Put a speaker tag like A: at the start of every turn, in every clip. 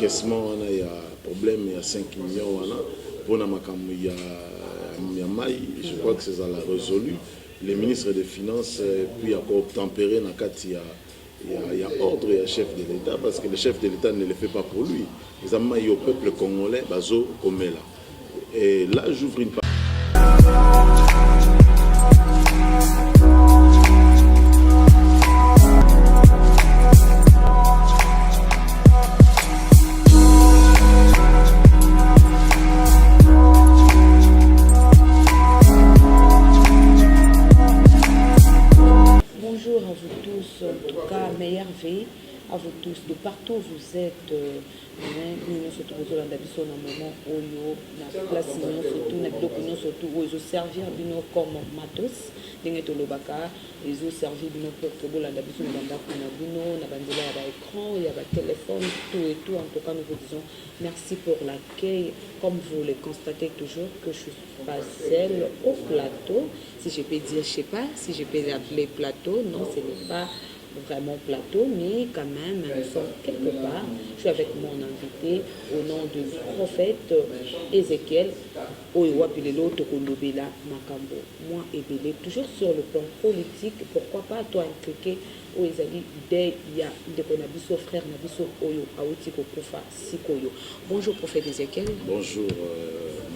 A: encaissement, il y a problème, il y a 5 millions. Pour il y a Maï, je crois que c'est ça l'a résolu. Les ministres des Finances, puis encore obtempérer dans le cas, il y a ordre et un chef de l'État, parce que le chef de l'État ne le fait pas pour lui. Les amants au peuple congolais, bazo comme là. Et là, j'ouvre une page.
B: Bonjour à vous tous, en tout cas, meilleure vie à vous tous, de partout où vous êtes. Nous surtout au moment où la place surtout na biloko surtout où ils servir bino comme matos ndenge tolobaka ils ont servi bino pour que bolanda biso na bandako na bino na bandela ya ba écran ya ba téléphone tout et tout. En tout cas, nous vous disons merci pour l'accueil. Comme vous le constatez toujours que je suis pas seule au plateau, si je peux dire, je sais pas si je peux l'appeler plateau, non, ce n'est pas vraiment plateau, mais quand même, nous sommes quelque part. Je suis avec mon invité au nom du prophète Ézéchiel. Moi et Bélé, toujours sur le plan politique, pourquoi pas toi impliqué où ils allaient dès il y a des conabiso frère nabiso oyo aouti kokufa sikoyo. Bonjour prophète Ézéchiel.
A: Bonjour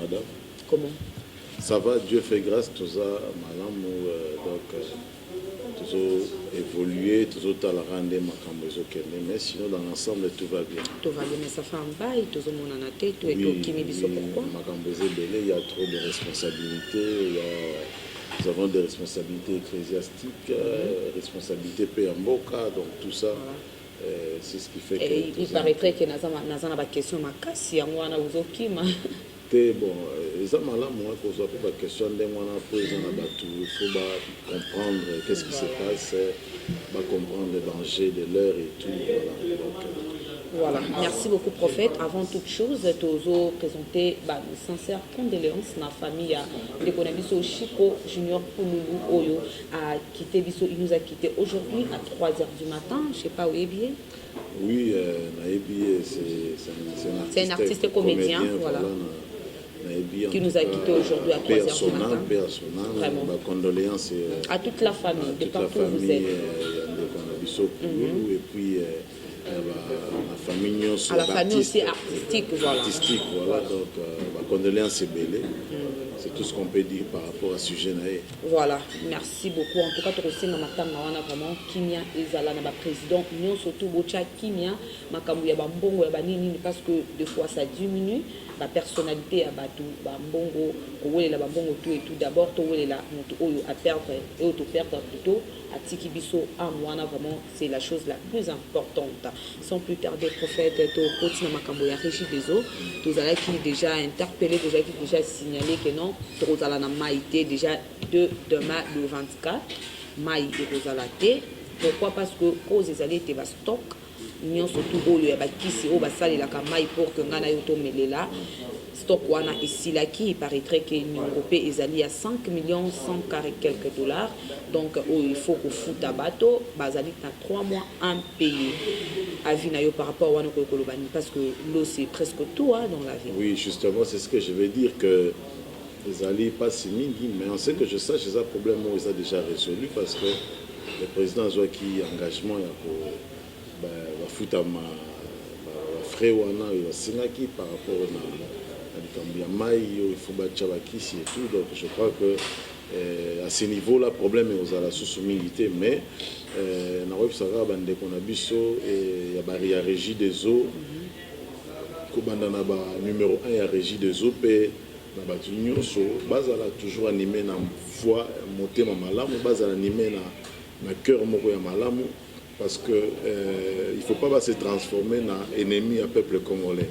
A: madame.
B: Comment?
A: Ça va, Dieu fait grâce, tout ça, madame, donc toujours évoluer, toujours à la rendre mais sinon dans l'ensemble tout va bien.
B: Tout va bien, mais ça fait un bail, tout le monde en a tête, tout et tout, qui pourquoi?
A: Il y a trop de responsabilités, nous avons des responsabilités ecclésiastiques, responsabilités Péamboka, donc tout ça, c'est ce qui fait que...
B: Et il paraîtrait que nous avons une question, mais si on a
A: bon, les gens malades, moi, quand on a une question, il faut comprendre qu'est-ce qui se passe, comprendre les dangers de l'heure et tout.
B: Voilà. Merci beaucoup, prophète. Avant toute chose, Tozo présenter une sincère condoléance dans la famille de Konabiso Chico Junior Pouloulou Oyo a quitté Biso. Il nous a quitté aujourd'hui à 3h du matin. Je ne sais pas où il est bien.
A: Oui, c'est
B: un artiste comédien. Voilà. Qui nous a quittés aujourd'hui à 3h du matin.
A: Vraiment. Condoléances
B: à toute la famille, de partout où vous êtes.
A: Et puis la famille
B: à la famille aussi artistique, voilà.
A: Artistique, voilà. Donc condoléances et belle. C'est tout ce qu'on peut dire par rapport à ce sujet.
B: Voilà, merci beaucoup. En tout cas, tu sais, on a vraiment Kimia Ezala, na président, nous surtout Bocha Kimia, Makambu ya Bambongo ya Banini, parce que des fois ça diminue, la personnalité à Batou, Bambongo, la Bambongo tout et tout. D'abord, tu es là, à perdre et au perdre plutôt, à Tikibiso, à Moana, vraiment, c'est la chose la plus importante. Sans plus tarder, prophète, tu continues Makambu ya Régie des eaux, tu as qui déjà interpellé, déjà qui déjà signalé que non. Rosalana Maïté déjà de demain le 24 Maï et Rosalate. Pourquoi? Parce que aux allées étaient stock nous surtout au lieu qui si au basali la Maï pour que ngana yoto melela stock wana ici là qui paraîtrait que l'Union européenne est allée à 5 millions 100 quelques dollars. Donc il faut qu'on foute à bateau basali dans 3 mois un pays à Vinayo par rapport à Wano Kolobani parce que l'eau c'est presque tout dans la vie.
A: Oui, justement, c'est ce que je veux dire que les alliés pas si mini, mais on sait que je sache ces problèmes où ils ont déjà résolu parce que le président a qui engagement il va foutre ma frère wana il va sinaki par rapport à Maï, il faut battre et tout. Donc je crois que à ce niveau là problème est aux ala sous-milité, mais na web sara bande konabiso et il y a régie des eaux kobanda ba numéro 1 ya régie des eaux bazala toujours animé na foi motema malamu bazala animé na cœur moko ya malamu parce que il faut pas se transformer na ennemi à peuple congolais.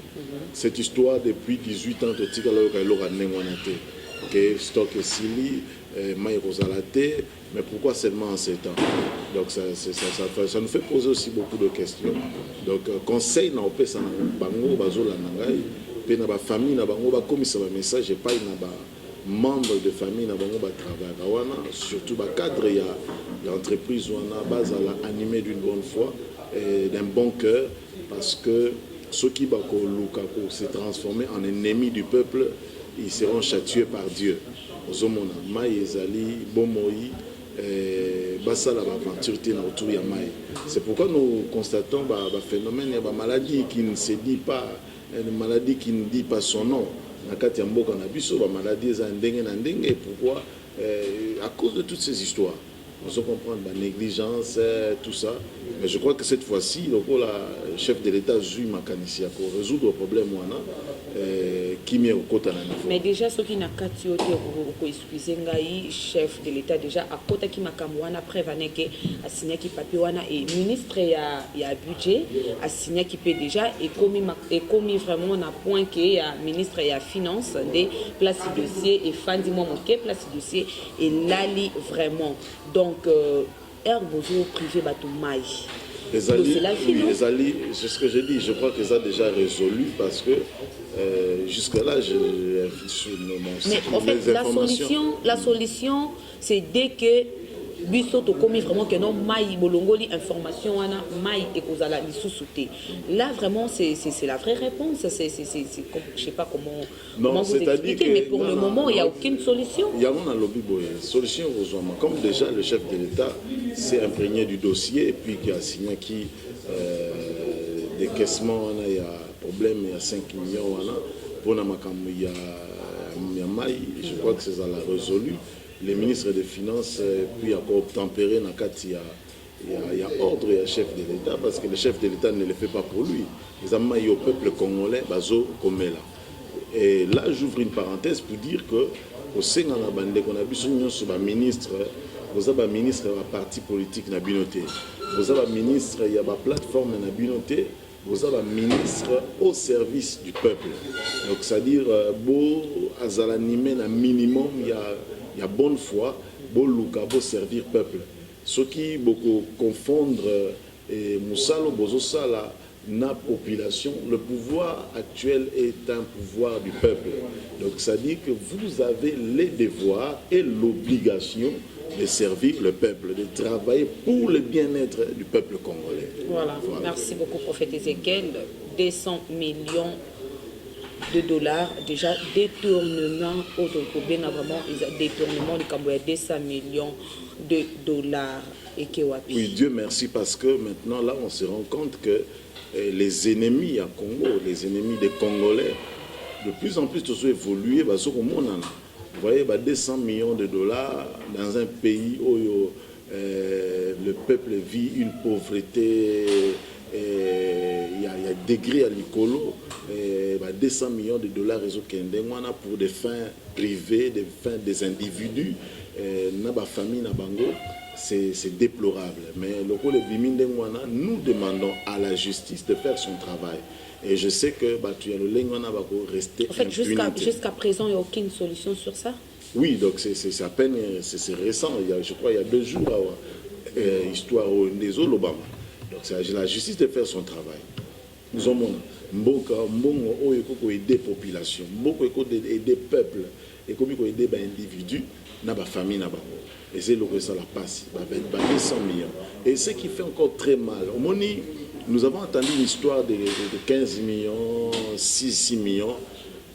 A: Cette histoire depuis 18 ans de tikalo ka lora nengwanate que stock sili mai rosalate, mais pourquoi seulement en 7 ans? Donc ça nous fait poser aussi beaucoup de questions. Donc conseil na opesa na bango bazola nangai pe na ba famille na bango ba komisa ba message pas na ba membre de famille na bango ba travailler wana surtout ba cadre ya l'entreprise wana bazala animé d'une bonne foi et d'un bon cœur parce que ceux qui se transformer en ennemis du peuple, ils seront châtiés par Dieu. Ozomona mai ezali bomoi basala aventure autour ya mai. C'est pourquoi nous constatons un phénomène, il y a une maladie qui ne se dit pas, une maladie qui ne dit pas son nom. Nakati ya mboka na biso ba maladie za ndenge na ndenge. Pourquoi? À cause de toutes ces histoires. On se comprend la négligence, tout ça. Mais je crois que cette fois-ci, le chef de l'État Zui Makanisi a pour résoudre le problème qui met au côté.
B: Mais déjà, ce qui n'a qu'à tuer, excusez chef de l'État déjà à côté qui m'a kamouana prévané que a signé qui papier et ministre il y a budget a signé qui peut déjà et commis vraiment un point que il y a ministre il y a finance des places dossier et fin du moment que place dossier et lali vraiment. Donc, Herbozo privé Batoumai.
A: C'est la vie, c'est ce que j'ai dit. Je crois que ça a déjà résolu parce que jusque-là,
B: mais en fait, la solution, c'est dès que biso to komi vraiment que non mai bolongoli information wana mai et kozala lisusuté. Là vraiment c'est la vraie réponse, je sais pas comment vous expliquer, mais pour le moment il n'y a aucune solution.
A: Il y a un lobby solution comme déjà le chef de l'État s'est imprégné du dossier et puis qui a signé qui décaissement il y a problème il y a 5 millions pour na makambo il y a mai, je crois que c'est ça l'a résolu. Les ministres des Finances puis encore tempérer dans le il y a ordre et chef de l'État parce que le chef de l'État ne le fait pas pour lui. Les amis au peuple congolais, bazo comme là. Et là, j'ouvre une parenthèse pour dire que au sein de la bande qu'on a vu sur le ministre, vous avez un ministre de la parti politique na binoté. Vous avez un ministre, il y a une plateforme na binoté. Vous avez un ministre au service du peuple. Donc, c'est-à-dire, beau, azalanimé, un minimum, il y a bonne foi, beau louka, beau servir peuple. Ce qui beaucoup confondre et Moussalo, Bozosala, na population, le pouvoir actuel est un pouvoir du peuple. Donc, ça dit que vous avez les devoirs et l'obligation de servir le peuple, de travailler pour le bien-être du peuple congolais.
B: Voilà. Merci beaucoup, prophète Ézéchiel. 200 millions de dollars, déjà détournement, vraiment, détournement du Cambodge, 200 millions de dollars. Et
A: oui, Dieu merci, parce que maintenant, là, on se rend compte que les ennemis à Congo, les ennemis des Congolais, de plus en plus, tout ça évolué, vous voyez, 200 millions de dollars dans un pays où le peuple vit une pauvreté, il y a degré à l'icolo, 200 millions de dollars pour des fins privées, des fins des individus, famille, c'est déplorable. Mais nous demandons à la justice de faire son travail. Et je sais que rester.
B: En fait, jusqu'à présent, il n'y a aucune solution sur ça?
A: Oui, donc c'est à peine, c'est récent. Je crois il y a 2 jours, histoire des Obama. Donc c'est la justice de faire son travail. Nous avons aider la population, aider le peuple, et comme aider les individus, la famille. Et c'est le que ça la passe, 200 millions. Et ce qui fait encore très mal, nous avons entendu une histoire de 15 millions, 6 millions.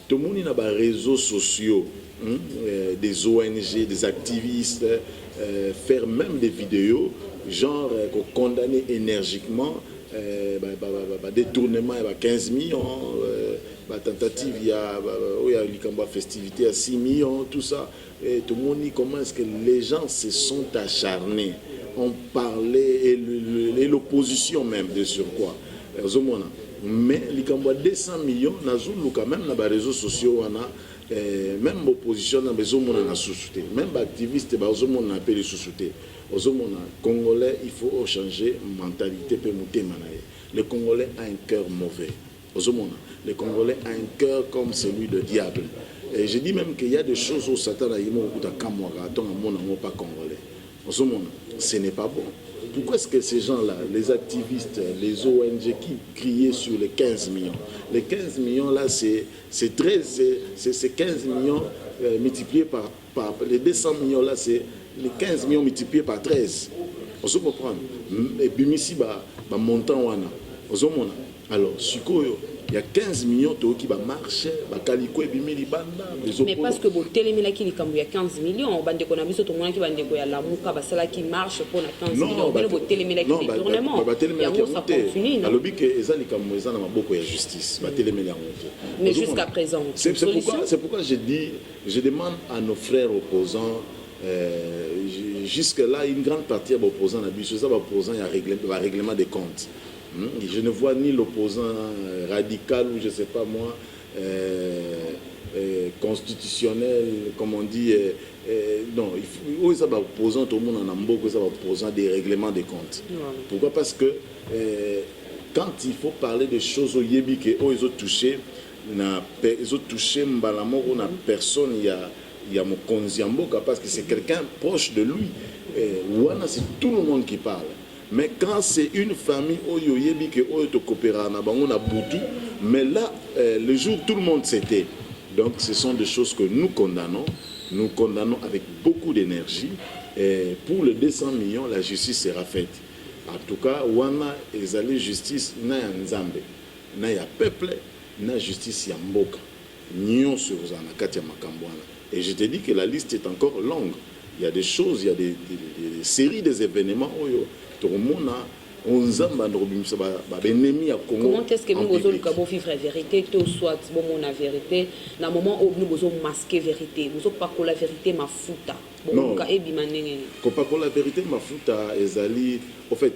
A: Tout le monde a des réseaux sociaux, des ONG, des activistes, faire même des vidéos, genre condamner énergiquement, détournement à 15 millions, tentative, il y a une festivité à 6 millions, tout ça. Et tout le monde dit comment est-ce que les gens se sont acharnés. On parlait, et l'opposition même de surcroît. Mais les 200 millions, quand même dans les réseaux sociaux, même l'opposition a besoin de sous-souter. Même les activistes ont besoin de sous-souter. Les Congolais, il faut changer de mentalité. Le Congolais a un cœur mauvais. Le Congolais a un cœur comme celui de diable. Et je dis même qu'il y a des choses où Satan a dit pas congolais. Ce n'est pas bon. Pourquoi est-ce que ces gens-là, les activistes, les ONG qui criaient sur les 15 millions, les 15 millions là, c'est 15 millions multipliés par les 200 millions là, c'est les 15 millions multipliés par 13. On se comprend. Et puis ici, montant wana. Alors, il y a 15 millions qui va marcher, bakaliko ebimeli banda.
B: Mais parce que vous télémila qui il y a 15 millions, bande qu'on a vu sur tout le monde qui va découvrir la mouka, bah cela qui marche pour 15 millions. Mais vous télémila qui tournement. Il y a ça continue.
A: Alors que ezali comme ezana maboko ya justice, ba télémila monte.
B: Mais jusqu'à présent,
A: c'est pourquoi je demande à nos frères opposants. Jusque-là, une grande partie des opposants, il y a un règlement des comptes. Je ne vois ni l'opposant radical ou je ne sais pas moi, constitutionnel, comme on dit. Non, il faut opposant, tout le monde en a beaucoup, opposant des règlements des comptes. Pourquoi? Parce que quand il faut parler de choses au Yébi que ils ont touché, personne, il y a mon Konziamboka parce que c'est quelqu'un proche de lui. Wana, c'est tout le monde qui parle. Mais quand c'est une famille, mais là, le jour tout le monde s'était. Donc ce sont des choses que nous condamnons. Nous condamnons avec beaucoup d'énergie. Pour les 200 millions, la justice sera faite. En tout cas, Wana ezali justice na ya Nzambe, na ya peuple, na justice ya mboka. Nyon sur kati ya makambo wana. Et je te dis que la liste est encore longue. Il y a des choses, il y a des séries des événements. Comment
B: est-ce que nous avons vivre la vérité, soit la vérité, dans le moment où nous avons masqué la vérité, nous avons pas la vérité, ma fouta.
A: Non, pas la vérité, ma fouta, ezali. En fait,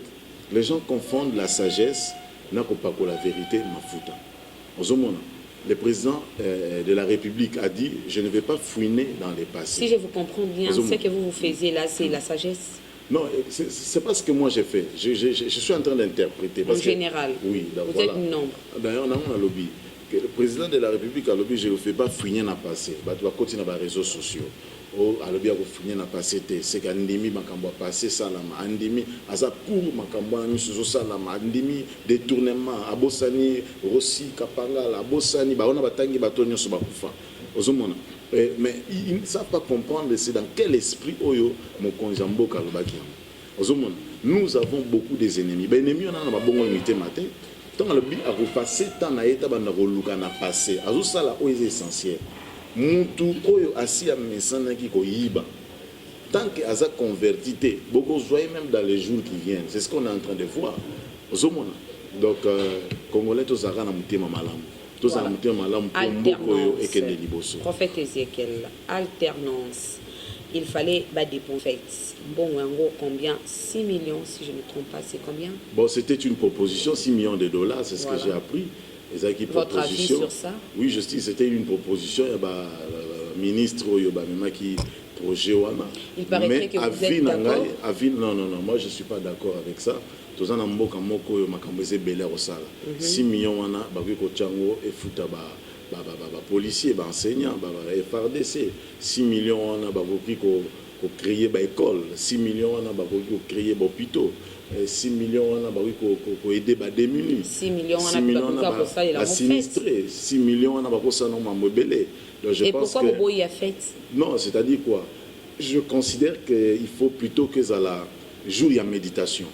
A: les gens confondent la sagesse, n'a pas la vérité, ma fouta. Le président de la République a dit « Je ne vais pas fouiner dans les passés ».
B: Si je vous comprends bien, ce que vous faisiez là, c'est la sagesse?
A: Non, c'est pas ce que moi j'ai fait. Je suis en train d'interpréter.
B: En général,
A: oui,
B: vous êtes un nombre.
A: D'ailleurs, on a un lobby. Le président de la République a lobby, je ne vais pas fouiner dans le passé. Je vais continuer dans les réseaux sociaux. A lobby a fouiner dans le passé. C'est qu'Andimi m'a passé salama. Andimi a za pour m'a cambo salama. Andimi détournement. Abosani Rossi Kapanga. Abosani ba on a batangi batonyo so bakufa. Ozomona. Mais ils ne savent pas comprendre c'est dans quel esprit Oyo mon Konziambo Kalobaki. Nous avons beaucoup des ennemis. Les ennemis, on a un bon unité matin. Tant le but a repassé, tant na état bana roluka na passé. Azo sala o est essentiel. Muntu Oyo assis à mesana qui ko yiba. Tant que aza convertité, beaucoup voyez même dans les jours qui viennent. C'est ce qu'on est en train de voir. Donc Congolais tous arana mutema malamu.
B: Alternance. Prophète Ézéchiel, alternance. Il fallait des prophètes. Bon, en gros, combien? 6 millions, si je ne me trompe pas, c'est combien?
A: Bon, c'était une proposition, 6 millions de dollars, c'est ce que j'ai appris.
B: Votre avis sur ça?
A: Oui, justice, c'était une proposition. Le ministre qui projet.
B: Il paraîtrait que vous êtes d'accord?
A: Non, moi je ne suis pas d'accord avec ça. Tous en amboka moko yo makambeze belé osala 6 millions wana bakoki kochango efuta ba policier ba enseignant ba FRDC 6 millions wana bakoki ko créer ba école 6 millions wana bakoki ko créer ba hôpitaux 6 millions wana bakoki ko aider ba démunis
B: 6 millions wana bakoki ça il a
A: sinistré 6 millions wana bakoki ça non mambo belé.
B: Et pourquoi Bobo y a fait?
A: Non, c'est-à-dire quoi? Je considère qu'il faut plutôt que ça la jour il y a méditation.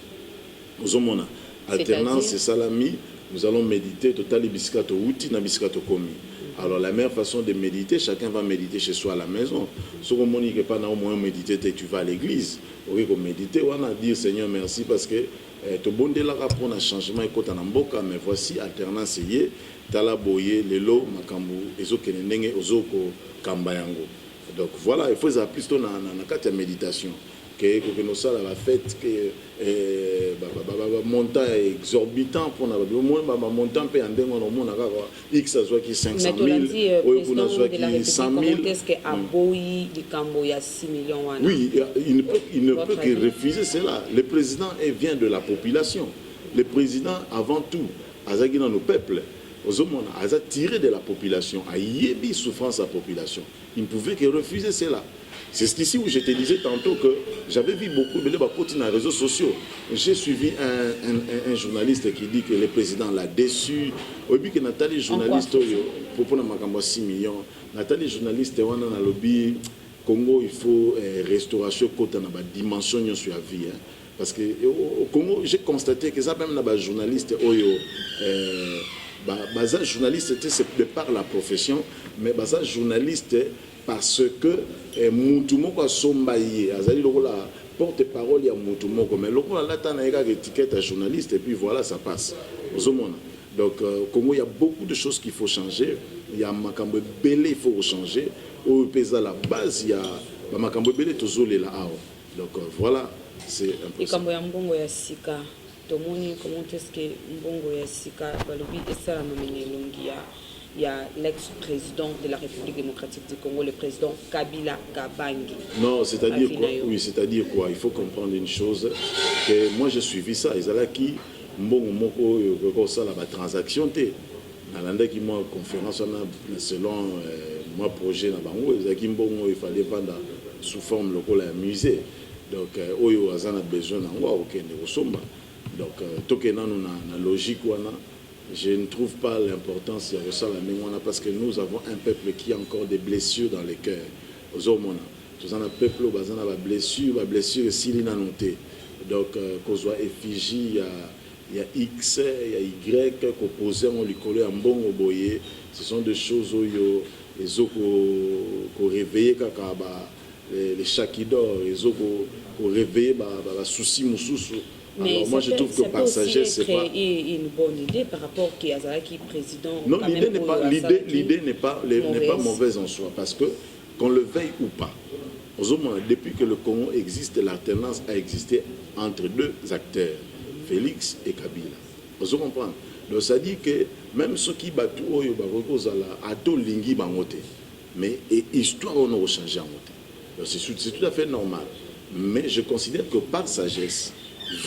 A: Alternance, c'est salami. Nous allons méditer total biscato outi na biscato komi. Alors la meilleure façon de méditer, chacun va méditer chez soi à la maison. Si on ne peut pas au moins méditer, tu vas à l'église. On va méditer, on va dire Seigneur merci parce que tu bon de la pour un changement et quand on mais voici alternance yé, tala boye lelo makambu ezo kenendenge ozoko kambayango. Donc voilà, il faut plus dans la carte de méditation. Que nous ça la fête que montant exorbitant pour au moins montant peut en donner au monde x soit qui 500 000 ou pour soit qui 100 000.
B: Est-ce que Aboyi du Camboya 6 millions?
A: Oui, il ne peut que refuser cela. Le président vient de la population. Le président avant tout azagi dans nos peuples. A tiré de la population, a yébi souffrance à la population. Il ne pouvait que refuser cela. C'est ici où je te disais tantôt que j'avais vu beaucoup de côté dans les réseaux sociaux. J'ai suivi un journaliste qui dit que le président l'a déçu. Au but que Nathalie, journaliste, pour prendre 6 millions, Nathalie, journaliste, on a le lobby Congo, il faut restauration côté dans la dimension sur la vie. Parce que au Congo, j'ai constaté que ça même les journalistes, baza journaliste c'est de par la profession mais baza journaliste parce que mutu moko asomba ye azali lokola porte-parole ya mutu moko mais lokola lata na eka étiquette à journaliste et puis voilà ça passe ozomona. Donc Congo il y a beaucoup de choses qu'il faut changer, il y a makambo belé il faut changer au pesa la base il y a makambo belé tozole la awa. Donc voilà, c'est un peu ça.
B: Ikambo ya mbongo ya sika tomoni comment est-ce que mbongo ya sika balobi esala mamene longi ya l'ex-président de la République démocratique du Congo, le président Kabila Kabangi.
A: Non, c'est-à-dire quoi? Oui, c'est-à-dire quoi? Il faut comprendre une chose, que moi j'ai suivi ça, ils allaient qui mbongo moko ça la transaction té. Nalanda qui moi conférence selon moi projet na bango, ils qui mbongo il fallait vendre sous forme lokola ya musée. Donc oyo azana besoin na ngwa okende kosomba. Donc tokena na logique wana. Je ne trouve pas l'importance de ça la mémoire parce que nous avons un peuple qui a encore des blessures dans les cœurs. Aux hommes, nous avons un peuple qui a des blessures s'il y a noté. Donc, qu'on soit effigie, il y a X, il y a Y, qu'on pose, on lui colle un bon oboye. Ce sont des choses où les autres qu'on réveille, les chats qui dorment, les autres qu'on réveille, les soucis, les soucis.
B: Mais
A: alors moi je trouve que par sagesse c'est pas
B: une bonne idée par rapport à Kiazaki président.
A: Non, l'idée n'est pas mauvaise en soi parce que qu'on le veuille ou pas. Depuis que le Congo existe, l'alternance a existé entre deux acteurs, Félix et Kabila. Vous comprenez? Donc ça dit que même ceux qui battent au ato lingi bangote, mais histoire on a changé en moté. C'est tout à fait normal. Mais je considère que par sagesse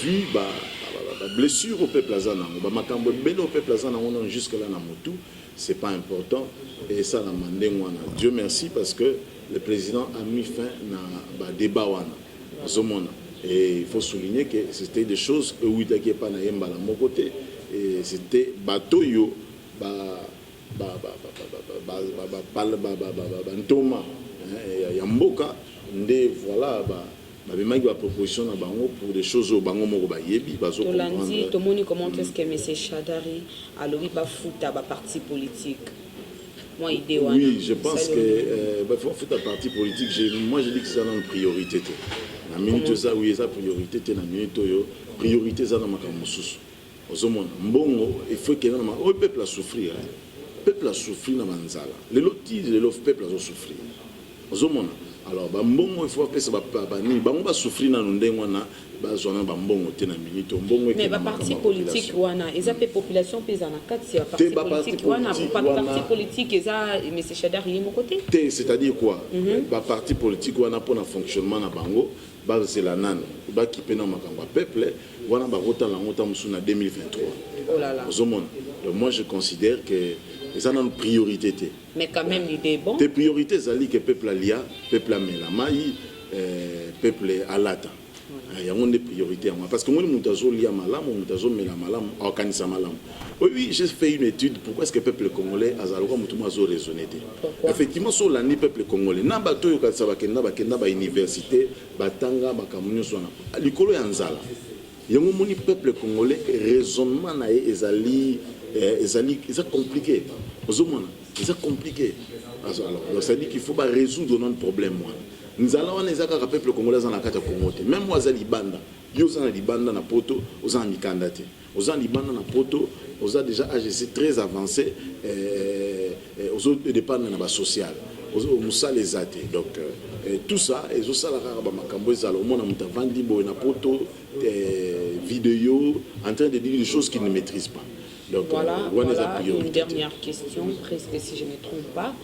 A: vu la blessure au peuple azana, makambo belo au peuple azana on jusque là na motu, c'est pas important et ça la mandé wana. Dieu merci parce que le président a mis fin na débat wana. Zomona et il faut souligner que c'était des choses où il n'était pas na yemba la mon côté et c'était bateau yo ntoma ya mboka nde voilà la proposition pour des choses au bango moko ba yebi bazo comprendre.
B: Tomoni comment est-ce que M. Chadari a lobi ba futa ba parti politique. Moi idée wana.
A: Oui, je pense que faut futa parti politique, moi je dis que c'est une priorité. La minute ça oui, ça priorité na minute yo, priorité ça na makambo susu. Ozomona mbongo il faut que na o peuple a souffrir. Peuple a souffrir na manzala. Le loti le peuple a souffrir. Ozomona alors bambongo il faut que ça va ni bango ba souffrir na ndenge wana ba zona bambongo te na minute mbongo
B: mais ba parti politique wana eza pe population pesa na kati ya parti politique wana parti politique eza M. Chadari yemo côté
A: te c'est-à-dire quoi ba parti politique wana pour na fonctionnement na bango ba zela nana ba kipe na makambo peuple wana ba rota la ngota musu na 2023
B: oh là là
A: donc moi je considère que ça a une priorité.
B: Mais quand même, l'idée est bonne.
A: Tes priorités, c'est que le peuple a l'IA, le peuple a Melamaï, le peuple a Lata. Il y a des priorités. Parce que moi, je suis lié à Malam, je suis lié à Malam, à Kanissa Malam. Oui, j'ai fait une étude. Pourquoi est-ce que le peuple congolais a raisonné? Effectivement, sur l'année, le peuple congolais, il y a une université, Batanga, Bakamunyo, l'école est en Zala. Il y a un peuple congolais, raisonnement c'est compliqué. C'est compliqué. Alors, ça dit qu'il faut résoudre notre problème. Nous allons les peuple congolais dans la carte Congo. Même moi, les Libanda, ils ont Libanda na poto, ils ont Mikandate. Ils ont Libanda na poto, ils ont déjà AGC très avancé, ils ont dépendant de la social. Ils ont les athées. Donc, tout ça, ils ont ça la rare makambo, ils ont vendu na poto, vidéo, en train de dire des choses qu'ils ne maîtrisent pas. Donc,
B: voilà une dernière question, presque si je ne me trompe pas.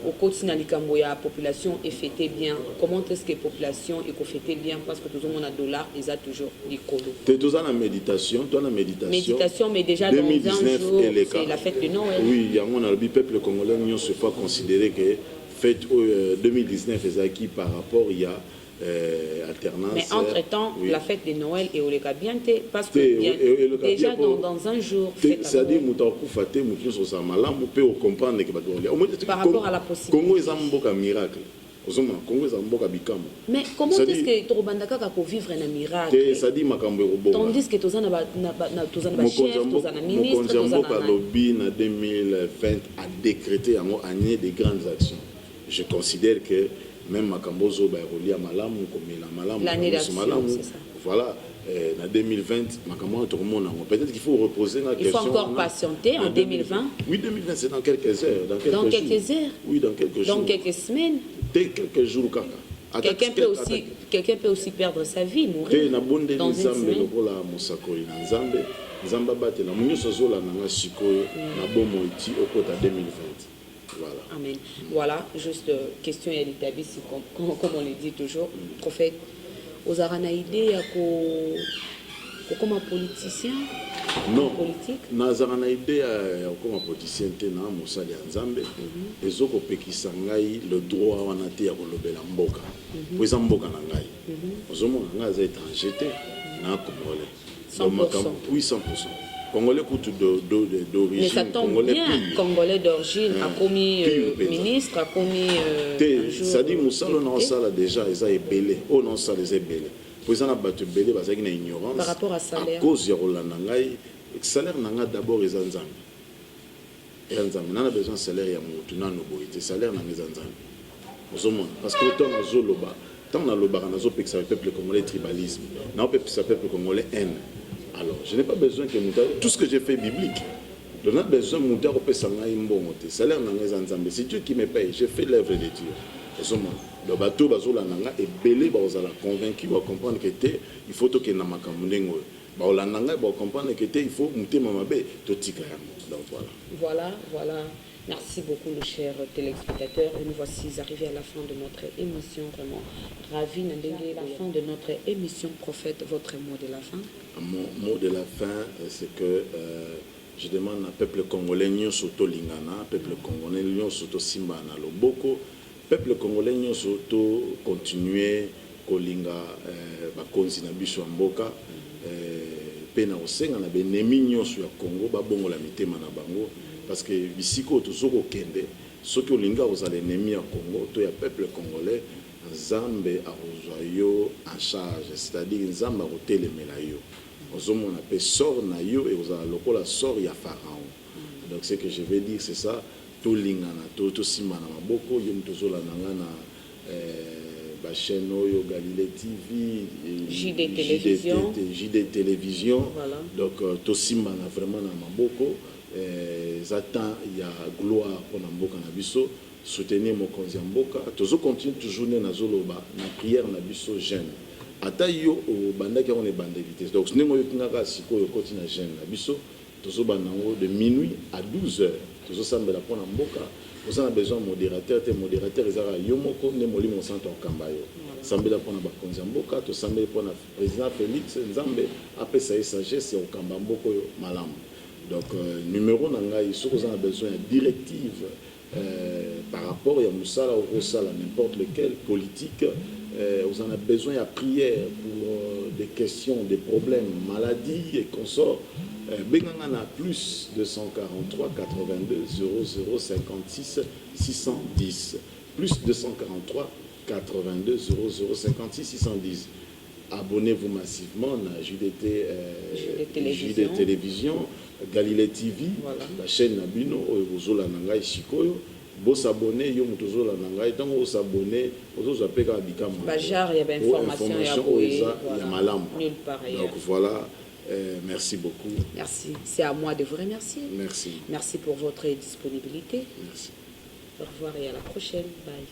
B: Au quotidien, la population est fêtée bien. Comment est-ce que la population est fêtée bien? Parce que tout le monde a $, ils ont toujours des colos.
A: Tu es toujours en méditation,
B: méditation, mais déjà dans un jour, c'est la fête de Noël.
A: Oui, il y a un peuple congolais, nous se fait considérer que fête 2019 est acquis par rapport, il y a alternance.
B: Mais entre-temps, oui. La fête de Noël est au bien parce que déjà dans un jour,
A: c'est-à-dire que
B: par rapport à la possibilité.
A: Congo est un miracle. ozomona Congo eza mboka bikambo.
B: Mais comment est-ce que torobandaka ka ko vivre na miracle?
A: Ça dit makambo robonga.
B: Tandis que tozana ba chef, tozana ministre,
A: tozana lobby na 2020 a décrété en année de grandes actions. Je considère que même makambo zo ba rolia malamu comme la malamu.
B: L'année d'action, c'est ça.
A: Voilà. En 2020, peut-être qu'il faut reposer la question.
B: Il faut encore patienter en 2020.
A: Oui, 2020, c'est dans quelques heures.
B: Dans quelques heures.
A: Oui, dans quelques jours.
B: Dans quelques semaines.
A: Quelques jours.
B: Quelqu'un peut aussi perdre sa vie, mourir. Dans une semaine. Voilà. Amen. Voilà, juste question à l'établi, comme on le dit toujours, prophète. Aux Aranaïdés, comme un politicien?
A: Non,
B: politique?
A: Nazaranaïdé, comme un politicien, na Moussali Nzambe, les autres Pékisangaï, le droit à nater à Kolobela Mboka. Puis Mboka Nangaï. Aux hommes, on a été étranger, na Congolais.
B: 100%.
A: Oui, 100%. Congolais d'origine.
B: Mais ça tombe bien, Congolais d'origine a commis ministre, a commis.
A: Ça dit, Moussalo non ça déjà, ils ont ébélé. Oh non, ça les ébélé. Pour ça, on a battu ébélé parce qu'il y a une ignorance.
B: Par rapport à salaire.
A: À cause de Rolandangaï, le salaire n'a d'abord les Nzambe. Et Nzambe, on a besoin de salaire, il y a un noboïté. Salaire n'a pas Nzambe. Parce que autant on a Zoloba, tant on a Loba, on a Zopé que ça peuple congolais tribalisme. Non, ça peuple congolais haine. Alors, je n'ai pas besoin que tout ce que j'ai fait biblique. Je n'ai pas besoin de Mouta Ropé Sangaï Mbongote. Salaire n'a Nzambe. C'est Dieu qui me paye. J'ai fait l'œuvre de Dieu. Le bateau Bazola Nanga est belé, Bazala convaincu, va comprendre que il faut que Namakamunengo. Baola Nanga va comprendre que il faut monter Mamabe, Totikayam. Donc voilà.
B: Voilà. Merci beaucoup, nos chers téléspectateurs. Et nous voici arrivés à la fin de notre émission. Vraiment ravi d'être la fin de notre émission. Prophète, votre mot de la fin?
A: Mon mot de la fin, c'est que je demande à peuple congolais, nous soto lingana, peuple congolais, nous soto simba na loboko, peuple congolais, nous soto continuer kolinga bakonzi na biso mboka, pena osenga na benemi nyonso ya Congo babongo la mitema na bango. Parce que bisiko tozoko kende soki olinga ozala ennemi ya Congo to ya peuple congolais Nzambe arozwa yo en charge, c'est-à-dire Nzambe akotelemela yo ozomona pe sort na yo et ozala lokola sort ya Pharaon. Donc ce que je veux dire c'est ça, tolingana tosimba na maboko yo tozola nanga na ba chaîne oyo Galilée TV, JD Télévision. Voilà. Donc tosimba na vraiment na maboko. Zatan ya gloire pour Mboka na biso, soutenir mokonzi mboka, tozo continue toujours na zoloba na prière na biso jeune. Ata yo o bandaki on est bandélité. Donc ce nengo yo kingaka siko yo continue na jeune na biso, tozo banango de minuit à 12h. Tozo sambela pour mboka, vous avez besoin de modérateur, ezara yo moko ne molimo santo kambayo. Sambela pour na bakonzi mboka, to sambela pour na président Félix Nzambe, après ça sagesse au kamba mboko yo malamu. Donc, numéro nangai, si vous avez besoin de directives par rapport à Moussala ou Rossala, n'importe lequel, politique, vous en avez besoin de prière pour des questions, des problèmes, maladies et consorts. Bengangana plus 243 82 00 56 610. Plus 243 82 00 56 610. Abonnez-vous massivement à JDT Télévision, Galilée TV, voilà. La chaîne Nabino, Ozola Nangai Shikoyo. Vous s'abonnez, vous Nangai, donc vous s'abonnez, vous appelez à Bikam.
B: Bajar, il y a information,
A: il y a Malam.
B: Nulle part ailleurs.
A: Donc voilà, merci beaucoup.
B: Merci. C'est à moi de vous remercier.
A: Merci.
B: Merci pour votre disponibilité.
A: Merci.
B: Au revoir et à la prochaine. Bye.